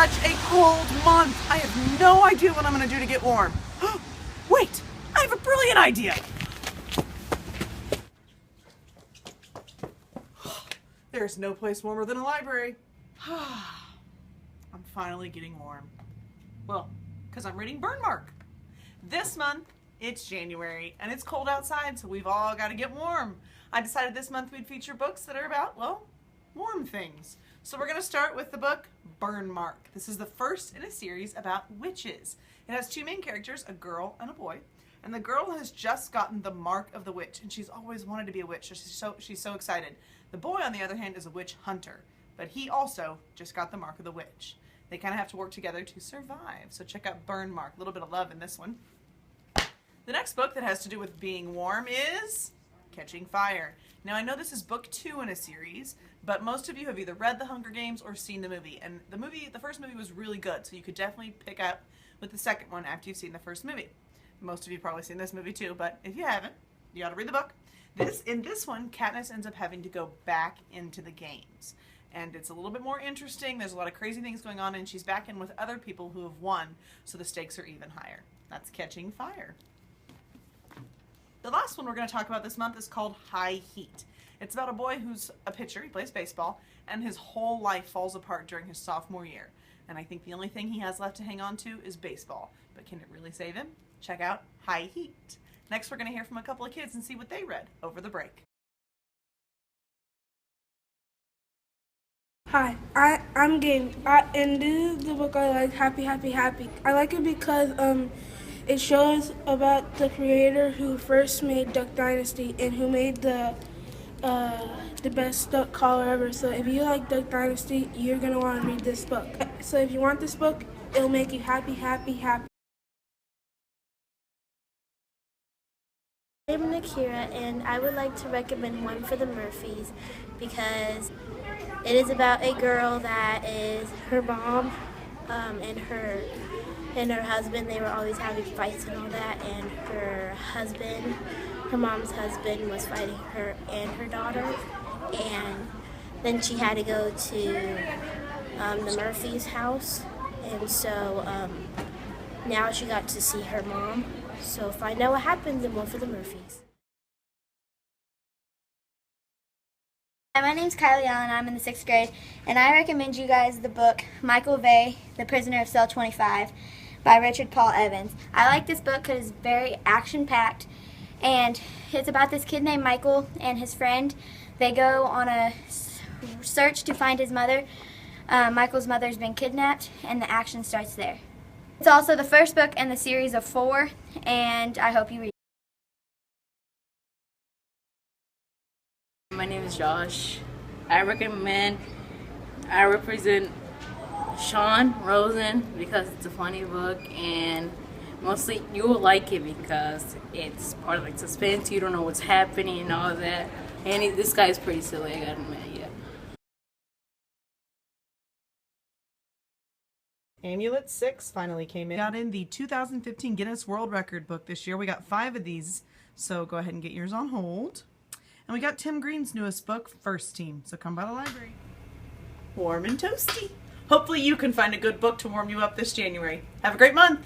such a cold month. I have no idea what I'm going to do to get warm. Wait, I have a brilliant idea. There's no place warmer than a library. I'm finally getting warm. Well, because I'm reading Burn Mark. This month, it's January, and it's cold outside, so we've all got to get warm. I decided this month we'd feature books that are about, well, warm things. So we're going to start with the book Burn Mark. This is the first in a series about witches. It has two main characters, a girl and a boy. And the girl has just gotten the mark of the witch, and she's always wanted to be a witch, so she's so excited. The boy, on the other hand, is a witch hunter, but he also just got the mark of the witch. They kind of have to work together to survive. So check out Burn Mark. A little bit of love in this one. The next book that has to do with being warm is Catching Fire. Now, I know this is book 2 in a series, but most of you have either read The Hunger Games or seen the movie. And the first movie was really good, so you could definitely pick up with the second one after you've seen the first movie. Most of you have probably seen this movie too, but if you haven't, you ought to read the book. In this one, Katniss ends up having to go back into the games. And it's a little bit more interesting. There's a lot of crazy things going on, and she's back in with other people who have won, so the stakes are even higher. That's Catching Fire. The last one we're going to talk about this month is called High Heat. It's about a boy who's a pitcher, he plays baseball, and his whole life falls apart during his sophomore year. And I think the only thing he has left to hang on to is baseball. But can it really save him? Check out High Heat. Next, we're going to hear from a couple of kids and see what they read over the break. Hi, I'm Gabe, and this is the book I like, Happy, Happy, Happy. I like it because it shows about the creator who first made Duck Dynasty and who made the best duck collar ever. So if you like Duck Dynasty, you're going to want to read this book. So if you want this book, it'll make you happy, happy, happy. I'm Nakira, and I would like to recommend One for the Murphys because it is about a girl that is her mom and her husband. They were always having fights and all that, and her mom's husband was fighting her and her daughter, and then she had to go to the Murphys' house, and so now she got to see her mom. So find out what happens in One for the Murphys. Hi, my name's Kylie Allen. I'm in the 6th grade, and I recommend you guys the book Michael Vey, The Prisoner of Cell 25 by Richard Paul Evans. I like this book because it's very action-packed, and it's about this kid named Michael and his friend. They go on a search to find his mother. Michael's mother's been kidnapped, and the action starts there. It's also the first book in the series of 4, and I hope you read it. My name is Josh. I represent Sean Rosen because it's a funny book, and mostly you will like it because it's part of like suspense. You don't know what's happening and all of that. And this guy's pretty silly, I gotta admit, yeah. Amulet 6 finally came in. Got in the 2015 Guinness World Record book this year. We got 5 of these, so go ahead and get yours on hold. And we got Tim Green's newest book, First Team, so come by the library. Warm and toasty. Hopefully you can find a good book to warm you up this January. Have a great month!